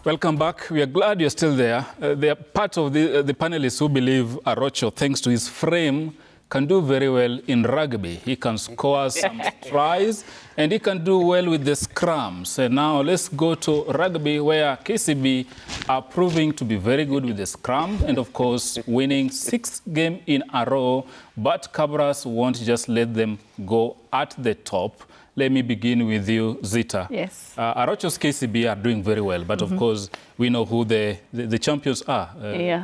Welcome back. We are glad you're still there. They are part of the panelists who believe Arocho, thanks to his frame, can do very well in rugby. He can score some tries and he can do well with the scrums. And now let's go to rugby, where KCB are proving to be very good with the scrum and, of course, winning 6 games in a row. But Cabras won't just let them go at the top. Let me begin with you, Zita. Yes. Arocho's KCB are doing very well, but of course, we know who the champions are.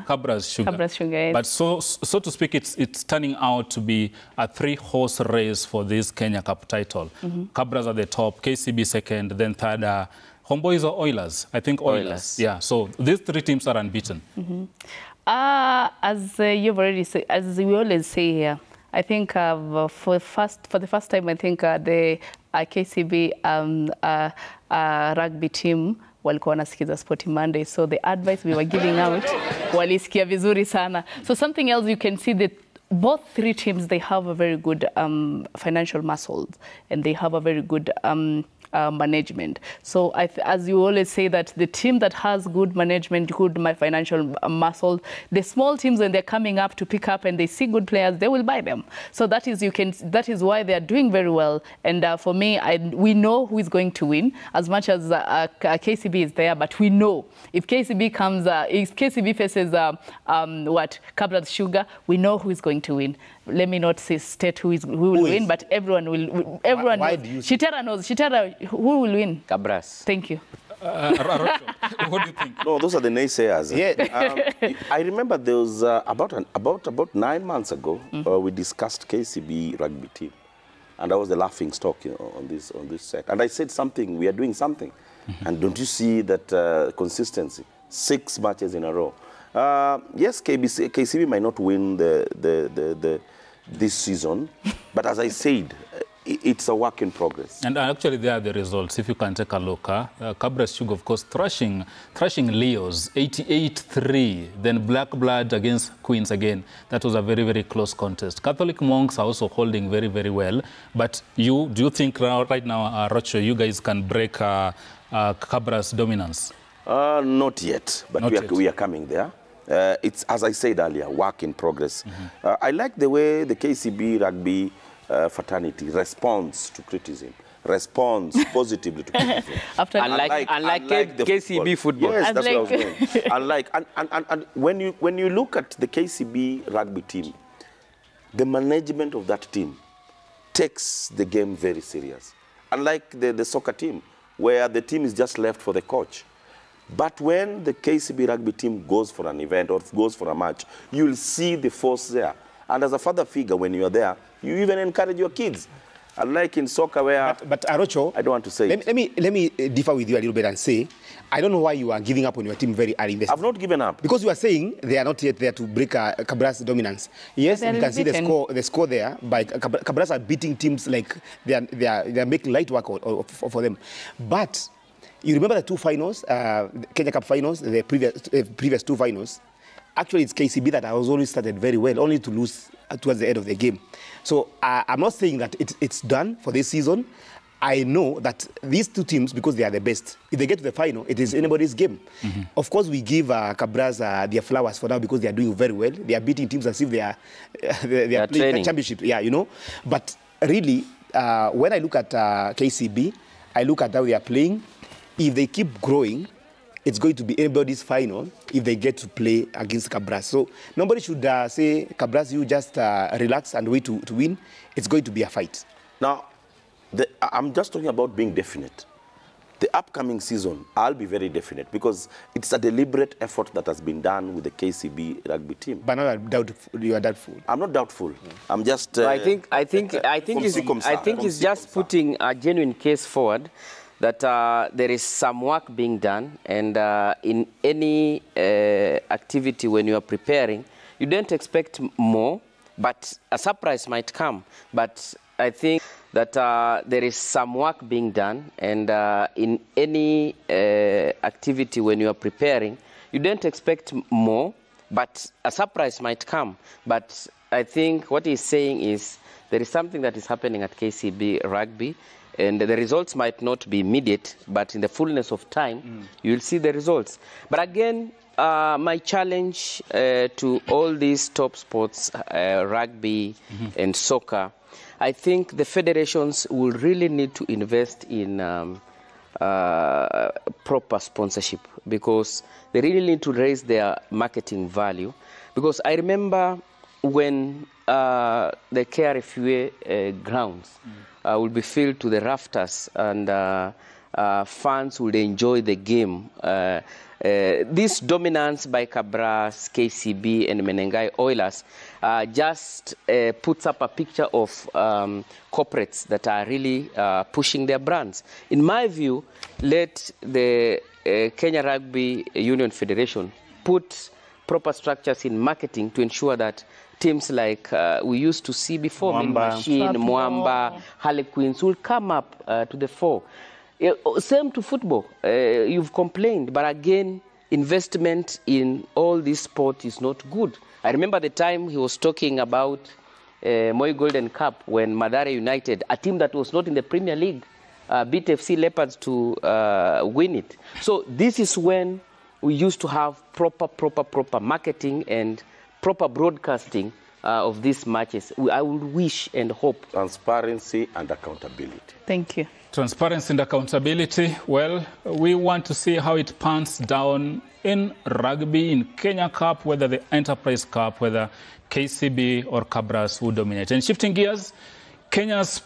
Cabras Sugar. Cabras Sugar, yes. But so to speak, it's turning out to be a 3-horse race for this Kenya Cup title. Cabras at the top, KCB second, then third, Homeboys or Oilers? I think Oilers. Yeah, so these 3 teams are unbeaten. As you've already said, as we always say here, I think for the first time, I think the KCB rugby team walikuwa wanasikiza Sporty Monday. So the advice we were giving out, walisikia vizuri sana. So something else you can see that both 3 teams, they have a very good financial muscles and they have a very good management. So as you always say, that the team that has good management, good financial muscle, the small teams, when they're coming up to pick up and they see good players, they will buy them. So that is why they are doing very well. And for me, we know who is going to win, as much as KCB is there. But we know if KCB faces Cabras Sugar, we know who is going to win. Let me not say state who will win, but everyone will. Everyone. Why do you Shitara knows. Shitara, who will win? Cabras. Thank you. Arocho, what do you think? No, those are the naysayers. Yeah. I remember there was about 9 months ago, we discussed KCB rugby team, and I was the laughing stock on this set. And I said something. We are doing something, and don't you see that consistency? 6 matches in a row. Yes, KCB might not win this season, but as I said, it's a work in progress. And actually, there are the results. If you can take a look, Cabras Sugar, of course, thrashing Leos, 88-3. Then Black Blood against Queens again. That was a very, very close contest. Catholic Monks are also holding very, very well. But do you think right now, Arocho, you guys can break Cabras' dominance? Not yet, but we are coming there. It's, as I said earlier, work in progress. I like the way the KCB rugby fraternity responds to criticism, responds positively to criticism. Unlike the KCB football. Yes, that's what I was saying. And when you look at the KCB rugby team, the management of that team takes the game very serious. Unlike the soccer team, where the team is just left for the coach. But when the KCB rugby team goes for an event or goes for a match, you'll see the force there. And as a father figure, when you're there, you even encourage your kids. Unlike in soccer where... But Arocho, I don't want to say let me differ with you a little bit and say, I don't know why you are giving up on your team very early. I've not given up. Because you are saying they are not yet there to break Cabras' dominance. Yes, you can see the score there. By Cabras are beating teams like they are making light work for them. But you remember the 2 finals, Kenya Cup finals, the previous 2 finals. Actually, it's KCB that has always started very well, only to lose towards the end of the game. So I'm not saying that it's done for this season. I know that these 2 teams, because they are the best, if they get to the final, it is anybody's game. Of course, we give Cabras their flowers for now because they are doing very well. They are beating teams as if they are playing the championship. Yeah, you know. But really, when I look at KCB, I look at how they are playing. If they keep growing, it's going to be anybody's final if they get to play against Cabras. So nobody should say, Cabras, you just relax and wait to win. It's going to be a fight. Now, I'm just talking about being definite. The upcoming season, I'll be very definite because it's a deliberate effort that has been done with the KCB rugby team. But now you are doubtful. I'm not doubtful. I'm just... I think it's just putting a genuine case forward that there is some work being done, and in any activity when you are preparing, you don't expect more, but a surprise might come. But I think that there is some work being done, and in any activity when you are preparing, you don't expect more, but a surprise might come. But I think what he's saying is there is something that is happening at KCB rugby, And the results might not be immediate, but in the fullness of time, you'll see the results. But again, my challenge to all these top sports, rugby and soccer, I think the federations will really need to invest in proper sponsorship, because they really need to raise their marketing value. Because I remember when the KRFUA grounds will be filled to the rafters, and fans would enjoy the game. This dominance by Cabras, KCB, and Menengai Oilers just puts up a picture of corporates that are really pushing their brands. In my view, let the Kenya Rugby Union Federation put proper structures in marketing to ensure that teams like we used to see before, Machine, Mwamba, Harlequins, will come up to the fore. Same to football. You've complained, but again, investment in all this sport is not good. I remember the time he was talking about Moi Golden Cup when Mathare United, a team that was not in the Premier League, beat FC Leopards to win it. So this is when we used to have proper marketing and proper broadcasting of these matches. I would wish and hope. Transparency and accountability. Thank you. Transparency and accountability. Well, we want to see how it pans down in rugby, in Kenya Cup, whether the Enterprise Cup, whether KCB or Cabras will dominate. And shifting gears, Kenya's